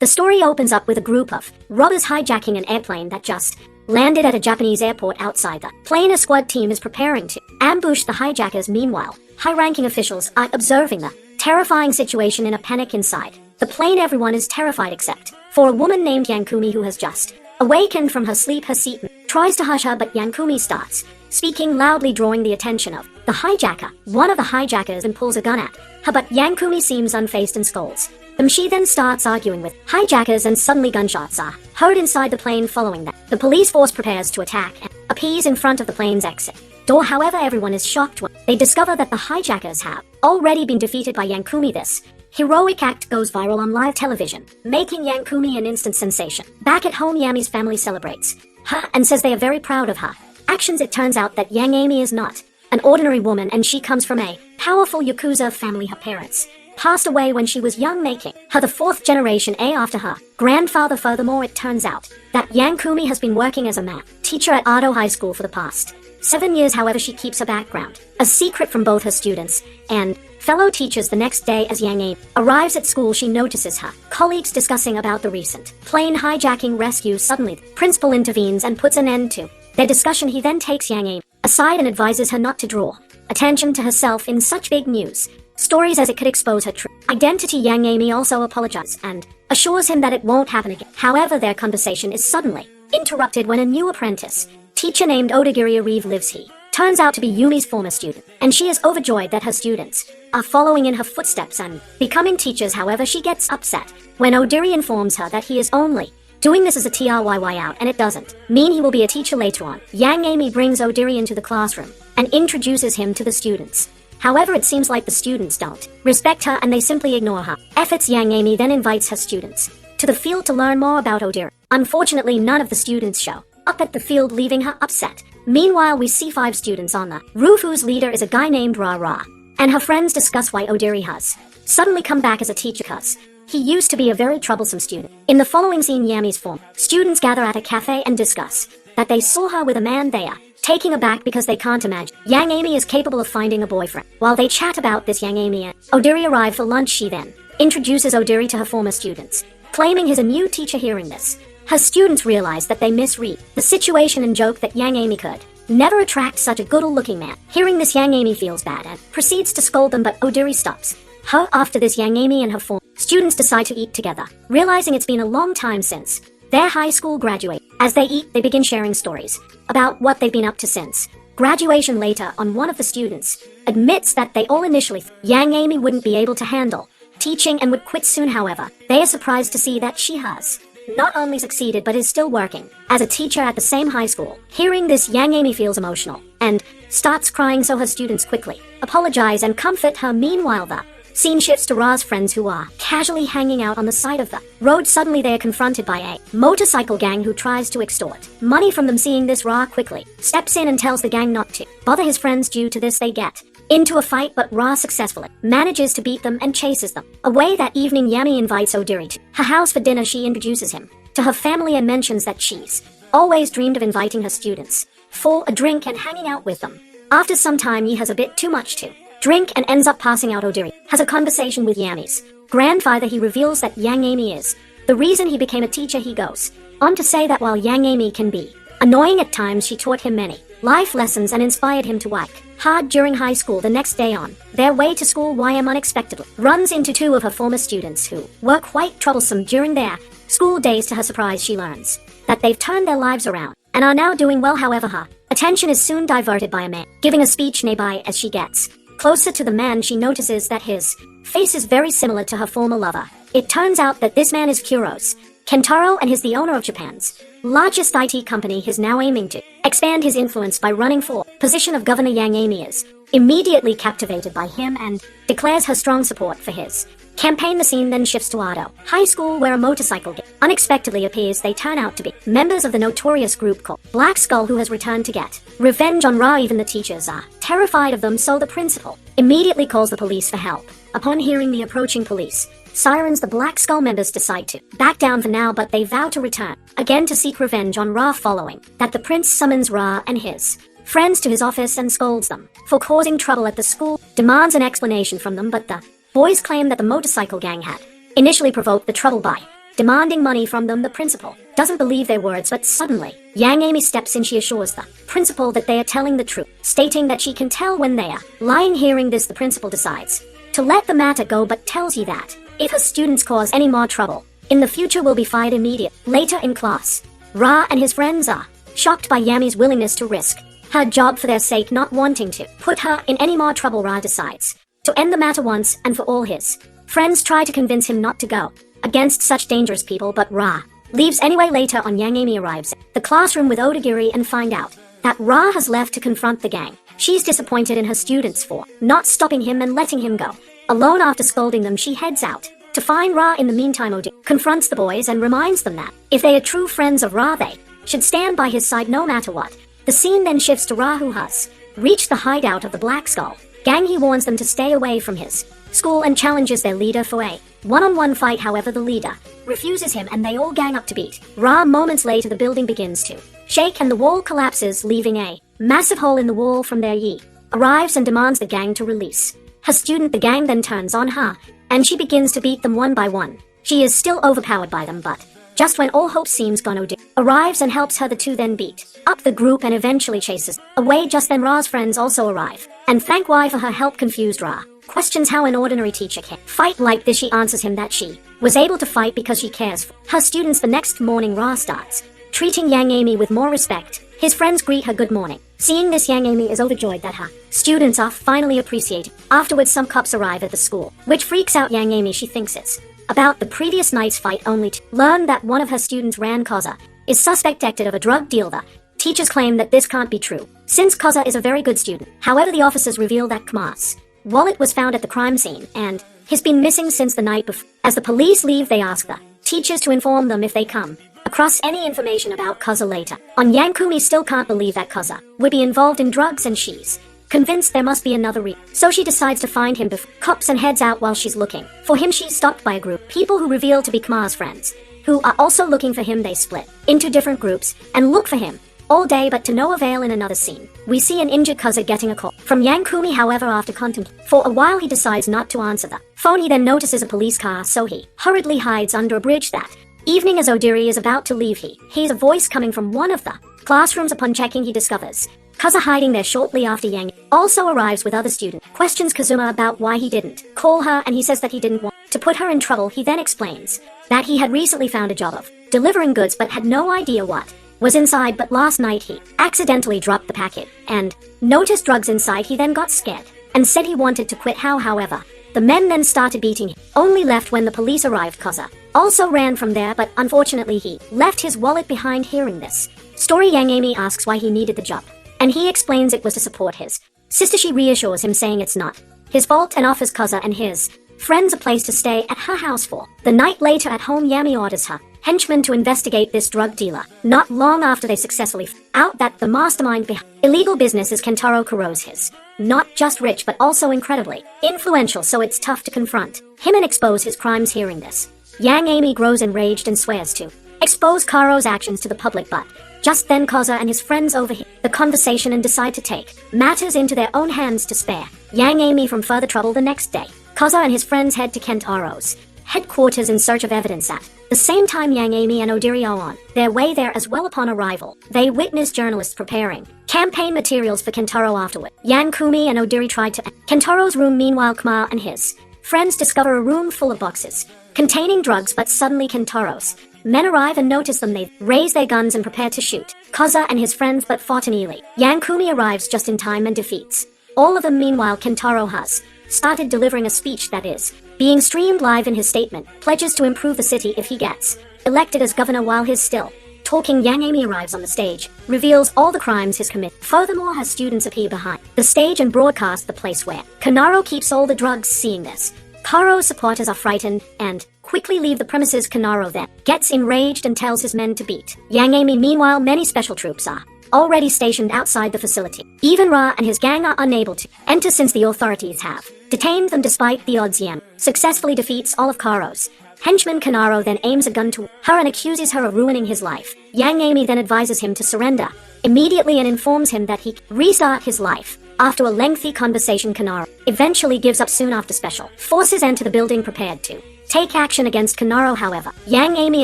The story opens up with a group of robbers hijacking an airplane that just landed at a Japanese airport outside. The plane a squad team is preparing to ambush the hijackers. Meanwhile, high-ranking officials are observing the terrifying situation in a panic inside the plane. Everyone is terrified except for a woman named Yankumi who has just awakened from her sleep. Her seat tries to hush her, but Yankumi starts speaking loudly, drawing the attention of the hijacker. One of the hijackers and pulls a gun at her, but Yankumi seems unfazed and scolds them. She then starts arguing with hijackers, and suddenly gunshots are heard inside the plane. Following that, the police force prepares to attack and appease in front of the plane's exit door. However, everyone is shocked when they discover that the hijackers have already been defeated by Yankumi. This heroic act goes viral on live television, making Yankumi an instant sensation. Back at home, Yami's family celebrates her and says they are very proud of her actions. It turns out that Yang Amy is not an ordinary woman, and she comes from a powerful Yakuza family. Her parents passed away when she was young, making her the fourth generation after her grandfather. Furthermore, it turns out that Yankumi has been working as a math teacher at Ado High School for the past 7 years. However, she keeps her background a secret from both her students and fellow teachers. The next day, as Yang Amy arrives at school, she notices her colleagues discussing about the recent plane hijacking rescue. Suddenly, the principal intervenes and puts an end to their discussion. He then takes Yang Amy aside and advises her not to draw attention to herself in such big news stories, as it could expose her true identity. Yang Amy also apologizes and assures him that it won't happen again. However, their conversation is suddenly interrupted when a new apprentice teacher named Odagiri arrives. He turns out to be Yumi's former student, and she is overjoyed that her students are following in her footsteps and becoming teachers. However, she gets upset when Odiri informs her that he is only doing this as a TRYY out, and it doesn't mean he will be a teacher later on. Yang Amy brings Odiri into the classroom and introduces him to the students. However, it seems like the students don't respect her and they simply ignore her efforts. Yang Amy then invites her students to the field to learn more about Odiri. Unfortunately, none of the students show up at the field, leaving her upset. Meanwhile, we see 5 students on the roof, whose leader is a guy named Ra, and her friends discuss why Odiri has suddenly come back as a teacher, cause he used to be a very troublesome student. In the following scene, Yami's form students gather at a cafe and discuss that they saw her with a man. They are taking aback because they can't imagine Yang Amy is capable of finding a boyfriend. While they chat about this, Yang Amy and Odiri arrive for lunch. She then introduces Odiri to her former students, claiming he's a new teacher. Hearing this, her students realize that they misread the situation and joke that Yang Amy could never attract such a good-looking man. Hearing this, Yang Amy feels bad and proceeds to scold them, but Odiri stops her. After this, Yang Amy and her former students decide to eat together, realizing it's been a long time since their high school graduate. As they eat, they begin sharing stories about what they've been up to since graduation. Later on, one of the students admits that they all initially thought Yang Amy wouldn't be able to handle teaching and would quit soon. However, they are surprised to see that she has not only succeeded but is still working as a teacher at the same high school. Hearing this, Yang Amy feels emotional and starts crying, so her students quickly apologize and comfort her. Meanwhile, the scene shifts to Ra's friends, who are casually hanging out on the side of the road. Suddenly, they are confronted by a motorcycle gang who tries to extort money from them. Seeing this, Ra quickly steps in and tells the gang not to bother his friends. Due to this, they get into a fight, but Ra successfully manages to beat them and chases them away. That evening, Yami invites Odiri to her house for dinner. She introduces him to her family and mentions that she's always dreamed of inviting her students for a drink and hanging out with them. After some time, he has a bit too much to drink and ends up passing out. Odiri has a conversation with Yami's grandfather. He reveals that Yang Amy is the reason he became a teacher. He goes on to say that while Yang Amy can be annoying at times, she taught him many life lessons and inspired him to work hard during high school. The next day, on their way to school, YM unexpectedly runs into 2 of her former students who were quite troublesome during their school days. To her surprise, she learns that they've turned their lives around and are now doing well. However, her attention is soon diverted by a man giving a speech nearby. As she gets closer to the man, she notices that his face is very similar to her former lover. It turns out that this man is Kuros Kentaro, and he's the owner of Japan's largest IT company. He's now aiming to expand his influence by running for position of governor. Yang Amy is immediately captivated by him and declares her strong support for his campaign. The scene then shifts to Ado High School, where a motorcycle gang unexpectedly appears. They turn out to be members of the notorious group called Black Skull, who has returned to get revenge on Ra. Even the teachers are terrified of them, so the principal immediately calls the police for help. Upon hearing the approaching police sirens, the Black Skull members decide to back down for now, but they vow to return again to seek revenge on Ra. Following that, the prince summons Ra and his friends to his office and scolds them for causing trouble at the school, demands an explanation from them, but the boys claim that the motorcycle gang had initially provoked the trouble by demanding money from them. The principal doesn't believe their words, but suddenly, Yang Amy steps in. She assures the principal that they are telling the truth, stating that she can tell when they are lying. Hearing this, the principal decides to let the matter go, but tells you that if her students cause any more trouble in the future, will be fired immediately. Later in class, Ra and his friends are shocked by Yami's willingness to risk her job for their sake, not wanting to put her in any more trouble. Ra decides to end the matter once and for all. His friends try to convince him not to go against such dangerous people, but Ra leaves anyway. Later on, Yang Amy arrives at the classroom with Odagiri and find out that Ra has left to confront the gang. She's disappointed in her students for not stopping him and letting him go alone. After scolding them, she heads out to find Ra. In the meantime, Odagiri confronts the boys and reminds them that if they are true friends of Ra, they should stand by his side no matter what. The scene then shifts to Ra, who has reached the hideout of the Black Skull gang. He warns them to stay away from his school and challenges their leader for a one-on-one fight. However, the leader refuses him and they all gang up to beat Ra. Moments later, the building begins to shake and the wall collapses, leaving a massive hole in the wall. From there, Yi arrives and demands the gang to release her student. The gang then turns on her and she begins to beat them one by one. She is still overpowered by them, but just when all hope seems gone, Odin arrives and helps her. The two then beat up the group and eventually chases away. Just then, Ra's friends also arrive and thank Wai for her help. Confused, Ra questions how an ordinary teacher can fight like this. She answers him that she was able to fight because she cares for her students. The next morning, Ra starts treating Yang Amy with more respect. His friends greet her good morning. Seeing this, Yang Amy is overjoyed that her students are finally appreciated. Afterwards, some cops arrive at the school, which freaks out Yang Amy. She thinks it's about the previous night's fight, only to learn that one of her students, Ran Koza, is suspected of a drug deal. The teachers claim that this can't be true, since Koza is a very good student. However, the officers reveal that Kmar's wallet was found at the crime scene, and he's been missing since the night before. As the police leave, they ask the teachers to inform them if they come across any information about Koza later. On, Yankumi still can't believe that Koza would be involved in drugs, and she's convinced there must be another reason. So she decides to find him before cops and heads out. While she's looking for him, she's stopped by a group of people who reveal to be Kmar's friends, who are also looking for him. They split into different groups and look for him all day, but to no avail. In another scene, we see an injured Koza getting a call from Yankumi. However, after contemplating for a while, he decides not to answer the phone. He then notices a police car, so he hurriedly hides under a bridge. That evening, as Odiri is about to leave, he hears a voice coming from one of the classrooms. Upon checking, he discovers Koza hiding there. Shortly after, Yang also arrives with other students, questions Kazuma about why he didn't call her, and he says that he didn't want to put her in trouble. He then explains that he had recently found a job of delivering goods but had no idea what was inside, but last night he accidentally dropped the packet and noticed drugs inside. He then got scared and said he wanted to quit. However, the men then started beating him, only left when the police arrived. Koza also ran from there, but unfortunately he left his wallet behind. Hearing this story, Yang Amy asks why he needed the job, and he explains it was to support his sister. She reassures him, saying it's not his fault, and offers Koza and his friends a place to stay at her house for the night. Later at home, Yami orders her henchmen to investigate this drug dealer. Not long after, they successfully find out that the mastermind behind illegal business is Kentaro Kuro's. His not just rich but also incredibly influential, so it's tough to confront him and expose his crimes. Hearing this, Yang Amy grows enraged and swears to expose Karo's actions to the public, but just then Koza and his friends overhear the conversation and decide to take matters into their own hands to spare Yang Amy from further trouble. The next day, Koza and his friends head to Kentaro's headquarters in search of evidence. At the same time, Yang Amy and Odiri are on their way there as well. Upon arrival, they witness journalists preparing campaign materials for Kentaro. Afterward, Yankumi and Odiri try to enter Kentaro's room. Meanwhile, Kmar and his friends discover a room full of boxes containing drugs, but suddenly Kentaro's men arrive and notice them. They raise their guns and prepare to shoot Koza and his friends, but fortunately, Yankumi arrives just in time and defeats all of them. Meanwhile, Kentaro has started delivering a speech that is being streamed live. In his statement, pledges to improve the city if he gets elected as governor. While he's still talking, Yang Amy arrives on the stage, reveals all the crimes he's committed. Furthermore, her students appear behind the stage and broadcast the place where Kanaro keeps all the drugs. Seeing this, Karo's supporters are frightened and quickly leave the premises. Kanaro then gets enraged and tells his men to beat Yang Amy. Meanwhile, many special troops are already stationed outside the facility. Even Ra and his gang are unable to enter since the authorities have detained them. Despite the odds, Yang successfully defeats all of Karo's henchman. Kanaro then aims a gun to her and accuses her of ruining his life. Yang Amy then advises him to surrender immediately and informs him that he can restart his life. After a lengthy conversation, Kanaro eventually gives up soon after special forces enter the building prepared to take action against Kanaro. However, Yang Amy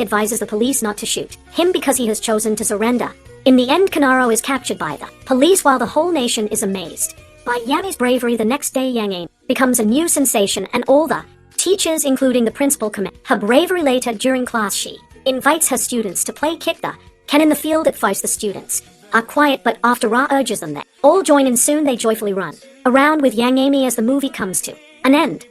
advises the police not to shoot him because he has chosen to surrender. In the end, Kanaro is captured by the police while the whole nation is amazed by Yami's bravery. The next day, Yang Amy becomes a new sensation and all the teachers, including the principal, commend her bravery. Later during class, she invites her students to play kick the can in the field. At first the students are quiet, but after Ra urges them, they all join in. Soon they joyfully run around with Yang Amy as the movie comes to an end.